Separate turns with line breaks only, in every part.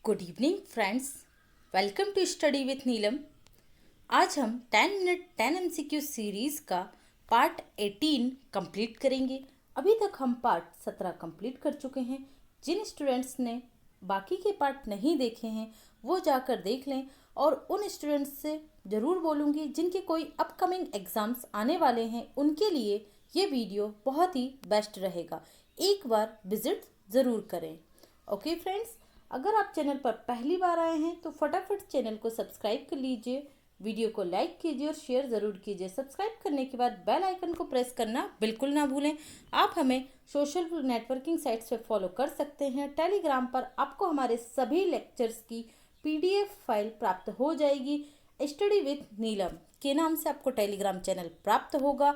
Good evening friends, welcome to study with Neelam. आज हम 10 minute 10 MCQ series का part 18 complete करेंगे। अभी तक हम पार्ट 17 कंप्लीट कर चुके हैं। जिन स्टूडेंट्स ने बाकी के पार्ट नहीं देखे हैं वो जाकर देख लें, और उन स्टूडेंट्स से ज़रूर बोलूँगी जिनके कोई अपकमिंग एग्ज़ाम्स आने वाले हैं उनके लिए ये वीडियो बहुत ही बेस्ट रहेगा। एक बार विज़िट ज़रूर करें। ओके फ्रेंड्स, अगर आप चैनल पर पहली बार आए हैं तो फटाफट चैनल को सब्सक्राइब कर लीजिए, वीडियो को लाइक कीजिए और शेयर ज़रूर कीजिए। सब्सक्राइब करने के बाद बेल आइकन को प्रेस करना बिल्कुल ना भूलें। आप हमें सोशल नेटवर्किंग साइट्स पे फॉलो कर सकते हैं। टेलीग्राम पर आपको हमारे सभी लेक्चर्स की पीडीएफ फाइल प्राप्त हो जाएगी। स्टडी विथ नीलम के नाम से आपको टेलीग्राम चैनल प्राप्त होगा।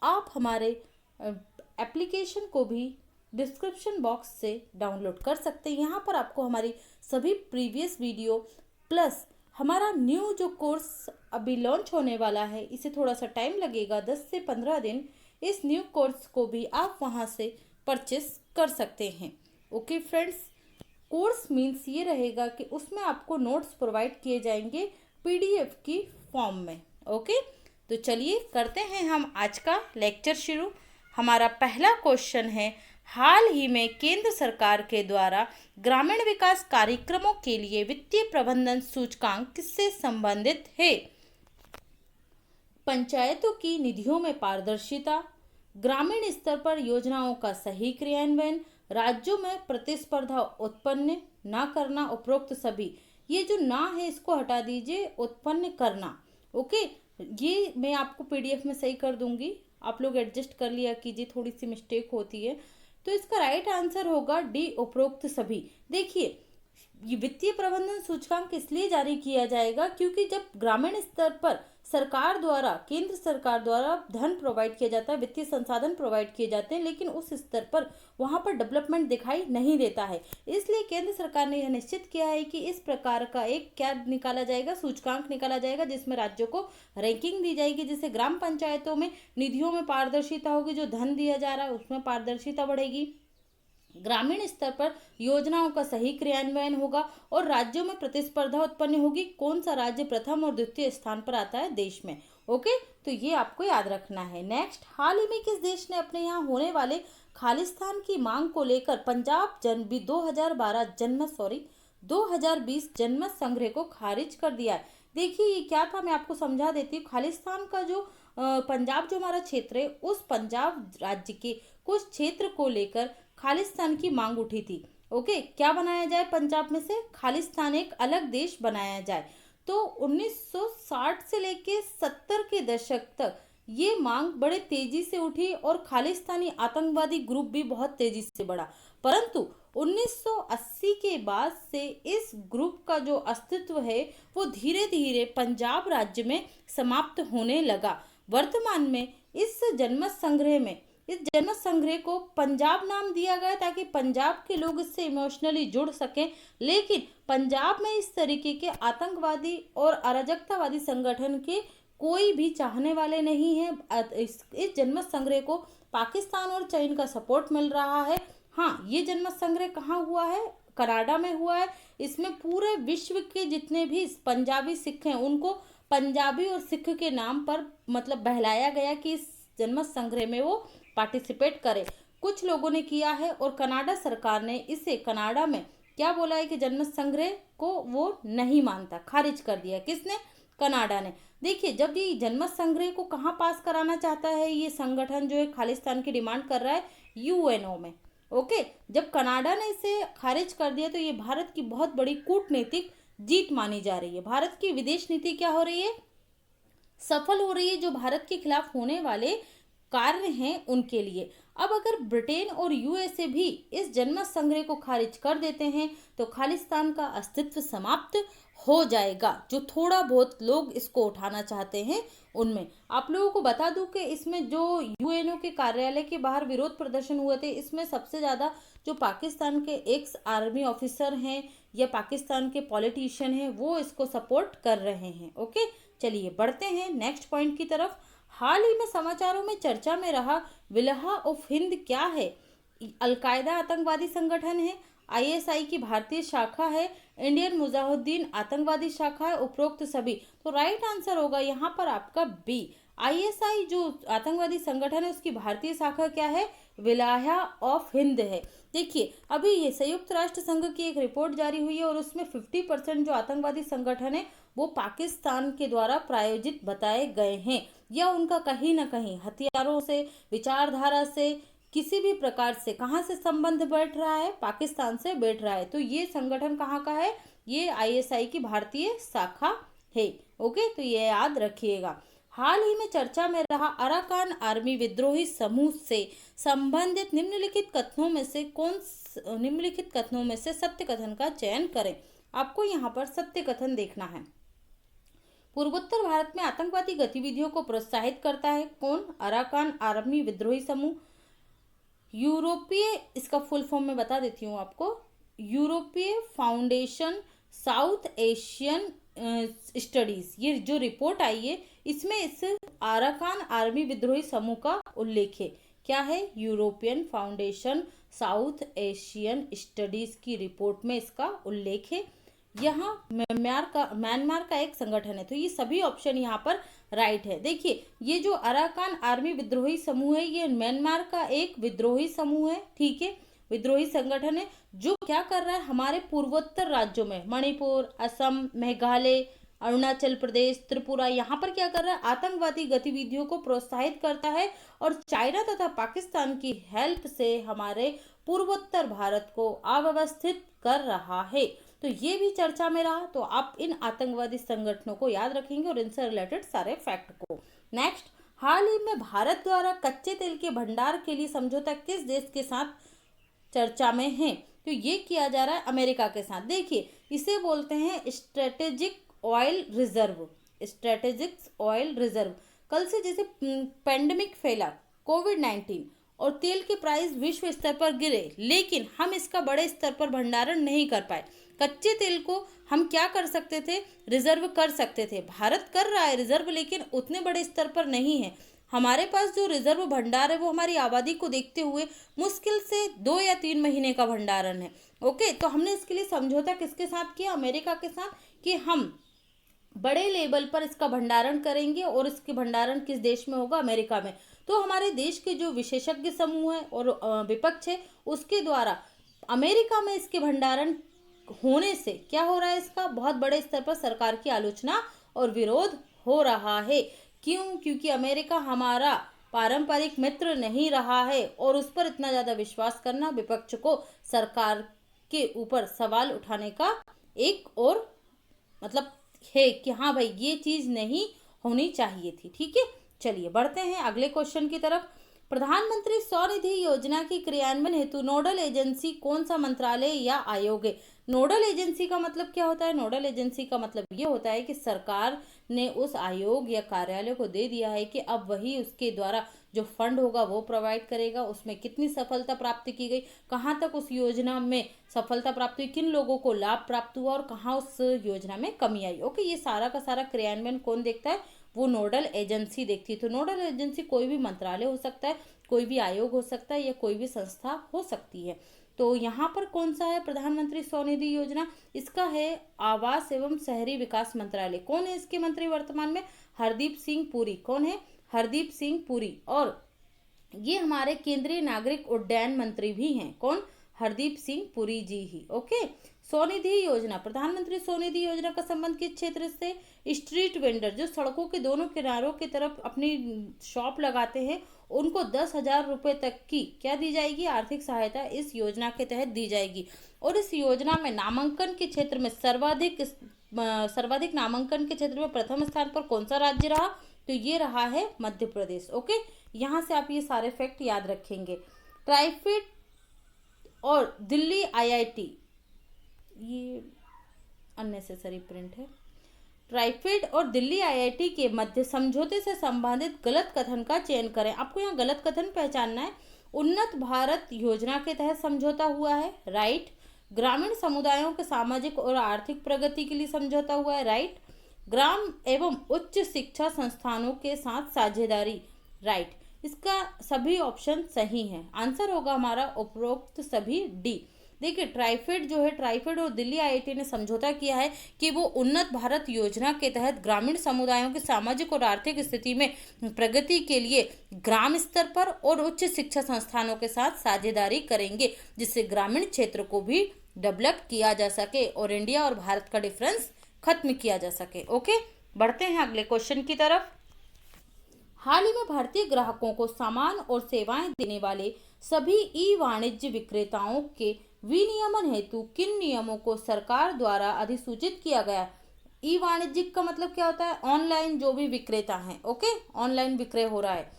आप हमारे एप्लीकेशन को भी डिस्क्रिप्शन बॉक्स से डाउनलोड कर सकते हैं। यहाँ पर आपको हमारी सभी प्रीवियस वीडियो प्लस हमारा न्यू जो कोर्स अभी लॉन्च होने वाला है, इसे थोड़ा सा टाइम लगेगा, 10 से 15 दिन। इस न्यू कोर्स को भी आप वहाँ से परचेस कर सकते हैं। ओके फ्रेंड्स, कोर्स मीन्स ये रहेगा कि उसमें आपको नोट्स प्रोवाइड किए जाएंगे पीडीएफ की फॉर्म में। ओके, तो चलिए करते हैं हम आज का लेक्चर शुरू। हमारा पहला क्वेश्चन है, हाल ही में केंद्र सरकार के द्वारा ग्रामीण विकास कार्यक्रमों के लिए वित्तीय प्रबंधन सूचकांक किससे संबंधित है? पंचायतों की निधियों में पारदर्शिता, ग्रामीण स्तर पर योजनाओं का सही क्रियान्वयन, राज्यों में प्रतिस्पर्धा उत्पन्न न करना, उपरोक्त सभी। ये जो ना है इसको हटा दीजिए, उत्पन्न करना। ओके, ये मैं आपको पीडीएफ में सही कर दूंगी, आप लोग एडजस्ट कर लिया कीजिए, थोड़ी सी मिस्टेक होती है। तो इसका राइट आंसर होगा डी, उपरोक्त सभी। देखिए, ये वित्तीय प्रबंधन सूचकांक इसलिए जारी किया जाएगा क्योंकि जब ग्रामीण स्तर पर सरकार द्वारा, केंद्र सरकार द्वारा धन प्रोवाइड किया जाता है, वित्तीय संसाधन प्रोवाइड किए जाते हैं, लेकिन उस स्तर पर वहां पर डेवलपमेंट दिखाई नहीं देता है। इसलिए केंद्र सरकार ने यह निश्चित किया है कि इस प्रकार का एक क्या निकाला जाएगा, सूचकांक निकाला जाएगा, जिसमें राज्यों को रैंकिंग दी जाएगी, जिससे ग्राम पंचायतों में निधियों में पारदर्शिता होगी, जो धन दिया जा रहा है उसमें पारदर्शिता बढ़ेगी, ग्रामीण स्तर पर योजनाओं का सही क्रियान्वयन होगा और राज्यों में प्रतिस्पर्धा उत्पन्न होगी। कौन सा राज्य प्रथम और द्वितीय स्थान पर आता है देश में? ओके, तो ये आपको याद रखना है। नेक्स्ट, हाल ही में किस देश ने अपने यहाँ होने वाले खालिस्तान की मांग को लेकर पंजाब 2020 जनमत संग्रह को खारिज कर दिया है? देखिए ये क्या था, मैं आपको समझा देती हूँ। खालिस्तान का जो पंजाब जो हमारा क्षेत्र है, उस पंजाब राज्य के कुछ क्षेत्र को लेकर खालिस्तान की मांग उठी थी। ओके, क्या बनाया जाए पंजाब में से? खालिस्तान एक अलग देश बनाया जाए। तो 1960 से लेके 70 के दशक तक ये मांग बड़े तेजी से उठी और खालिस्तानी आतंकवादी ग्रुप भी बहुत तेजी से बढ़ा। परंतु 1980 के बाद से इस ग्रुप का जो अस्तित्व है वो धीरे धीरे पंजाब राज्य में समाप्त होने लगा। वर्तमान में इस जनमत संग्रह को पंजाब नाम दिया गया ताकि पंजाब के लोग इससे इमोशनली जुड़ सकें, लेकिन पंजाब में इस तरीके के आतंकवादी और अराजकतावादी संगठन के कोई भी चाहने वाले नहीं हैं। इस जनमत संग्रह को पाकिस्तान और चीन का सपोर्ट मिल रहा है। हाँ, ये जनमत संग्रह कहाँ हुआ है? कनाडा में हुआ है। इसमें पूरे विश्व के जितने भी पंजाबी सिख हैं उनको पंजाबी और सिख के नाम पर मतलब बहलाया गया कि इस जनमत संग्रह में वो पार्टिसिपेट करें। कुछ लोगों ने किया है और कनाडा सरकार ने इसे कनाडा में क्या बोला है कि जनमत संग्रह को वो नहीं मानता, खारिज कर दिया। किसने? कनाडा ने। देखिए, जब ये जनमत संग्रह को कहाँ पास कराना चाहता है ये संगठन जो है खालिस्तान की डिमांड कर रहा है? यूएनओ में। ओके, जब कनाडा ने इसे खारिज कर दिया तो ये भारत की बहुत बड़ी कूटनीतिक जीत मानी जा रही है। भारत की विदेश नीति क्या हो रही है? सफल हो रही है, जो भारत के खिलाफ होने वाले कार्य हैं उनके लिए। अब अगर ब्रिटेन और यूएसए भी इस जनमत संग्रह को खारिज कर देते हैं तो खालिस्तान का अस्तित्व समाप्त हो जाएगा। जो थोड़ा बहुत लोग इसको उठाना चाहते हैं उनमें आप लोगों को बता दूं कि इसमें जो यूएनओ के कार्यालय के बाहर विरोध प्रदर्शन हुए थे, इसमें सबसे ज़्यादा जो पाकिस्तान के एक्स आर्मी ऑफिसर हैं या पाकिस्तान के पॉलिटिशियन हैं वो इसको सपोर्ट कर रहे हैं। ओके, चलिए बढ़ते हैं नेक्स्ट पॉइंट की तरफ। हाल ही में समाचारों में चर्चा में रहा विलहा ऑफ हिंद क्या है? अलकायदा आतंकवादी संगठन है। आईएसआई की भारतीय शाखा है, इंडियन मुजाहिदीन आतंकवादी शाखा है, उपरोक्त सभी। तो राइट आंसर होगा यहाँ पर आपका बी। आईएसआई जो आतंकवादी संगठन है उसकी भारतीय शाखा क्या है, विलाया ऑफ हिंद है। देखिए अभी ये संयुक्त राष्ट्र संघ की एक रिपोर्ट जारी हुई है और उसमें 50% जो आतंकवादी संगठन है वो पाकिस्तान के द्वारा प्रायोजित बताए गए हैं, या उनका कहीं ना कहीं हथियारों से, विचारधारा से, किसी भी प्रकार से कहाँ से संबंध बैठ रहा है, पाकिस्तान से बैठ रहा है। तो ये संगठन कहाँ का है, ये आईएसआई की भारतीय शाखा है। ओके, तो ये याद रखिएगा। हाल ही में चर्चा में रहा अराकान आर्मी विद्रोही समूह से संबंधित निम्नलिखित कथनों में से सत्य कथन का चयन करें। आपको यहाँ पर सत्य कथन देखना है। पूर्वोत्तर भारत में आतंकवादी गतिविधियों को प्रोत्साहित करता है कौन, अराकान आर्मी विद्रोही समूह। यूरोपीय, इसका फुल फॉर्म में बता देती हूँ आपको, यूरोपीय फाउंडेशन साउथ एशियन स्टडीज, ये जो रिपोर्ट आई है इसमें इस अराकान आर्मी विद्रोही समूह का उल्लेख है। क्या है, European foundation south Asian studies की रिपोर्ट में इसका उल्लेख है। यहाँ म्यांमार का एक संगठन है। तो ये सभी ऑप्शन यहाँ पर राइट है। देखिए ये जो अराकान आर्मी विद्रोही समूह है ये म्यांमार का एक विद्रोही समूह है, ठीक है, विद्रोही संगठन है जो क्या कर रहा है, हमारे पूर्वोत्तर राज्यों में मणिपुर, असम, मेघालय, अरुणाचल प्रदेश, त्रिपुरा, यहाँ पर क्या कर रहा है, आतंकवादी गतिविधियों को प्रोत्साहित करता है और चाइना तथा पाकिस्तान की हेल्प से हमारे पूर्वोत्तर भारत को अव्यवस्थित कर रहा है। तो ये भी चर्चा में रहा। तो आप इन आतंकवादी संगठनों को याद रखेंगे और इनसे रिलेटेड सारे फैक्ट को। नेक्स्ट, हाल ही में भारत द्वारा कच्चे तेल के भंडार के लिए समझौता किस देश के साथ चर्चा में है? तो ये किया जा रहा है अमेरिका के साथ। देखिए इसे बोलते हैं strategic oil reserve, strategic oil reserve. कल से जैसे पेंडेमिक फैला कोविड-19 और तेल के प्राइस विश्व स्तर पर गिरे, लेकिन हम इसका बड़े स्तर पर भंडारण नहीं कर पाए। कच्चे तेल को हम क्या कर सकते थे, रिजर्व कर सकते थे। भारत कर रहा है रिजर्व, लेकिन उतने बड़े स्तर पर नहीं है। हमारे पास जो रिजर्व भंडार है वो हमारी आबादी को देखते हुए मुश्किल से 2 या 3 महीने का भंडारण है। ओके, तो हमने इसके लिए समझौता किसके साथ किया, अमेरिका के साथ, कि हम बड़े लेवल पर इसका भंडारण करेंगे और इसके भंडारण किस देश में होगा, अमेरिका में। तो हमारे देश के जो विशेषज्ञ समूह है और विपक्ष है उसके द्वारा अमेरिका में इसके भंडारण होने से क्या हो रहा है, इसका बहुत बड़े स्तर पर सरकार की आलोचना और विरोध हो रहा है। क्यों? क्योंकि अमेरिका हमारा पारंपरिक मित्र नहीं रहा है और उस पर इतना ज्यादा विश्वास करना विपक्ष को सरकार के ऊपर सवाल उठाने का एक और मतलब है कि हाँ भाई ये चीज नहीं होनी चाहिए थी। ठीक है, चलिए बढ़ते हैं अगले क्वेश्चन की तरफ। प्रधानमंत्री स्वनिधि योजना के क्रियान्वयन हेतु नोडल एजेंसी कौन सा मंत्रालय या आयोग है? नोडल एजेंसी का मतलब क्या होता है? नोडल एजेंसी का मतलब ये होता है कि सरकार ने उस आयोग या कार्यालय को दे दिया है कि अब वही उसके द्वारा जो फंड होगा वो प्रोवाइड करेगा। उसमें कितनी सफलता प्राप्त की गई, कहाँ तक उस योजना में सफलता प्राप्त हुई, किन लोगों को लाभ प्राप्त हुआ और कहाँ उस योजना में कमी आई। ओके, ये सारा का सारा क्रियान्वयन कौन देखता है? वो नोडल एजेंसी देखती है। तो नोडल एजेंसी कोई भी मंत्रालय हो सकता है, कोई भी आयोग हो सकता है या कोई भी संस्था हो सकती है। तो यहाँ पर कौन सा है प्रधानमंत्री स्वनिधि योजना? इसका है आवास एवं शहरी विकास मंत्रालय। कौन है इसके मंत्री वर्तमान में? हरदीप सिंह पुरी। कौन है? हरदीप सिंह पुरी। और ये हमारे केंद्रीय नागरिक उड्डयन मंत्री भी हैं। कौन? हरदीप सिंह पुरी जी ही। ओके, स्वनिधि योजना, प्रधानमंत्री स्वनिधि योजना का संबंध किस क्षेत्र से? स्ट्रीट वेंडर, जो सड़कों के दोनों किनारों की तरफ अपनी शॉप लगाते हैं, उनको 10,000 रुपए तक की क्या दी जाएगी? आर्थिक सहायता इस योजना के तहत दी जाएगी। और इस योजना में नामांकन के क्षेत्र में सर्वाधिक नामांकन के क्षेत्र में प्रथम स्थान पर कौन सा राज्य रहा? तो ये रहा है मध्य प्रदेश। ओके, यहाँ से आप ये सारे फैक्ट याद रखेंगे। ट्राइफेड और दिल्ली आईआईटी, ये अननेसेसरी प्रिंट है। ट्राइफेड और दिल्ली आईआईटी के मध्य समझौते से संबंधित गलत कथन का चयन करें। आपको यहाँ गलत कथन पहचानना है। उन्नत भारत योजना के तहत समझौता हुआ है, राइट। ग्रामीण समुदायों के सामाजिक और आर्थिक प्रगति के लिए समझौता हुआ है, राइट। ग्राम एवं उच्च शिक्षा संस्थानों के साथ साझेदारी, राइट। इसका सभी ऑप्शन सही हैं। आंसर होगा हमारा उपरोक्त सभी डी। देखिए ट्राइफेड जो है, ट्राइफेड और दिल्ली आईआईटी ने समझौता किया है कि वो उन्नत भारत योजना के तहत ग्रामीण समुदायों की सामाजिक और आर्थिक स्थिति में प्रगति के लिए ग्राम स्तर पर और उच्च शिक्षा संस्थानों के साथ साझेदारी करेंगे, जिससे ग्रामीण क्षेत्र को भी डेवलप किया जा सके और इंडिया और भारत का डिफरेंस खत्म किया जा सके। ओके, बढ़ते हैं अगले क्वेश्चन की तरफ। हाल ही में भारतीय ग्राहकों को सामान और सेवाएं देने वाले सभी ई वाणिज्य विक्रेताओं के विनियमन हेतु किन नियमों को सरकार द्वारा अधिसूचित किया गया? ई वाणिज्यिक का मतलब क्या होता है? ऑनलाइन जो भी विक्रेता हैं, ओके, ऑनलाइन विक्रय हो रहा है,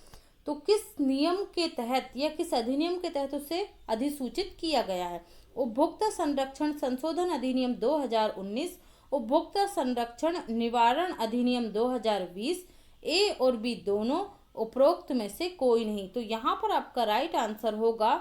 तो किस नियम के तहत या किस अधिनियम के तहत उसे अधिसूचित किया गया है? उपभोक्ता संरक्षण संशोधन अधिनियम 2019, उपभोक्ता संरक्षण निवारण अधिनियम 2020, ए और बी दोनों, उपरोक्त में से कोई नहीं। तो यहाँ पर आपका राइट आंसर होगा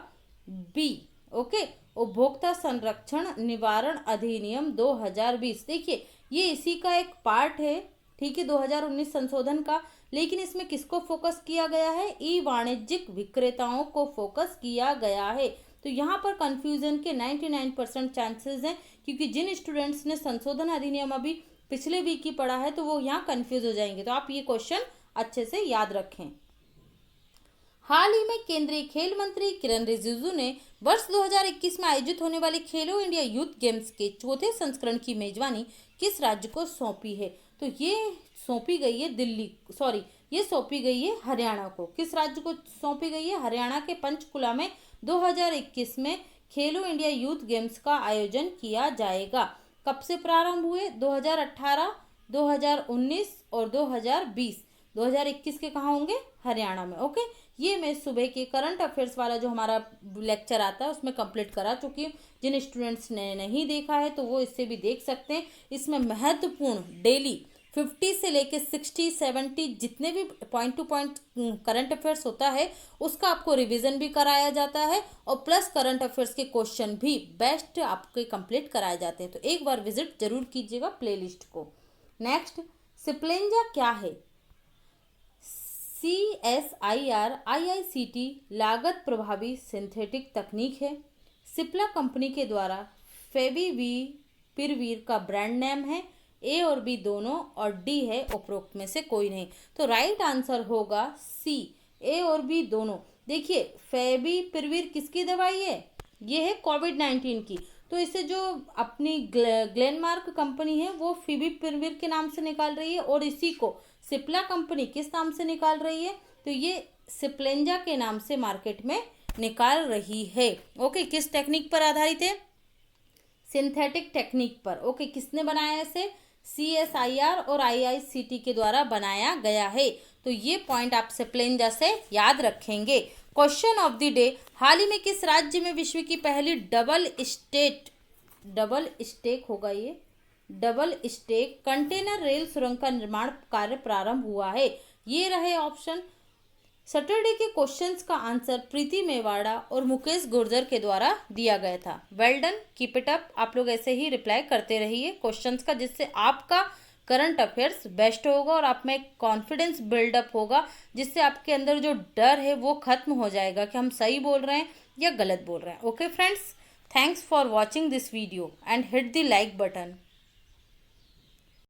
बी। ओके, उपभोक्ता संरक्षण निवारण अधिनियम 2020। देखिए ये इसी का एक पार्ट है, ठीक है, 2019 संशोधन का, लेकिन इसमें किसको फोकस किया गया है? ई वाणिज्यिक विक्रेताओं को फोकस किया गया है। तो यहाँ पर कंफ्यूजन के 99% चांसेस हैं, क्योंकि जिन स्टूडेंट्स ने संशोधन अधिनियम अभी पिछले वीक ही पढ़ा है तो वो यहाँ कंफ्यूज हो जाएंगे। तो आप ये क्वेश्चन अच्छे से याद रखें। हाल ही में केंद्रीय खेल मंत्री किरण रिजिजू ने वर्ष 2021 में आयोजित होने वाले खेलो इंडिया यूथ गेम्स के चौथे संस्करण की मेजबानी किस राज्य को सौंपी है? तो ये सौंपी गई है ये सौंपी गई है हरियाणा को। किस राज्य को सौंपी गई है? हरियाणा के पंचकुला में 2021 में खेलो इंडिया यूथ गेम्स का आयोजन किया जाएगा। कब से प्रारंभ हुए? 2018, 2019 और 2020। 2021 के कहाँ होंगे? हरियाणा में। ओके, ये मैं सुबह के करंट अफेयर्स वाला जो हमारा लेक्चर आता है उसमें कंप्लीट करा चुकी हूँ। जिन स्टूडेंट्स ने नहीं देखा है तो वो इससे भी देख सकते हैं। इसमें महत्वपूर्ण डेली 50 से लेके 60, 70 जितने भी point two point current affairs होता है उसका आपको रिवीजन भी कराया जाता है और प्लस करंट अफेयर्स के क्वेश्चन भी बेस्ट आपके कंप्लीट कराए जाते हैं। तो एक बार विजिट जरूर कीजिएगा प्लेलिस्ट को। नेक्स्ट, सिप्लेंजा क्या है? CSIR IICT लागत प्रभावी सिंथेटिक तकनीक है। सिप्ला कंपनी के द्वारा फेविपिरवीर का ब्रांड नेम है। ए और बी दोनों और डी है उपरोक्त में से कोई नहीं। तो राइट आंसर होगा सी, ए और बी दोनों। देखिए फेविपिरवीर किसकी दवाई है? ये है कोविड-19 की। तो इसे जो अपनी ग्लेनमार्क कंपनी है वो फेविपिरवीर के नाम से निकाल रही है और इसी को सिप्ला कंपनी किस नाम से निकाल रही है? तो ये सिप्लेंजा के नाम से मार्केट में निकाल रही है। ओके, किस टेक्निक पर आधारित है? सिंथेटिक टेक्निक पर। ओके, किसने बनाया इसे? CSIR और IICT के द्वारा बनाया गया है। तो ये पॉइंट आप सिप्लेंजा से याद रखेंगे। क्वेश्चन ऑफ द डे, हाल ही में किस राज्य में विश्व की पहली डबल स्टेक कंटेनर रेल सुरंग का निर्माण कार्य प्रारंभ हुआ है? ये रहे ऑप्शन। सैटरडे के क्वेश्चंस का आंसर प्रीति मेवाड़ा और मुकेश गुर्जर के द्वारा दिया गया था। Well done, keep it up. आप लोग ऐसे ही रिप्लाई करते रहिए क्वेश्चंस का, जिससे आपका करंट अफेयर्स बेस्ट होगा और आप में कॉन्फिडेंस बिल्डअप होगा, जिससे आपके अंदर जो डर है वो खत्म हो जाएगा कि हम सही बोल रहे हैं या गलत बोल रहे हैं। Okay friends, thanks for watching this video and hit the like button.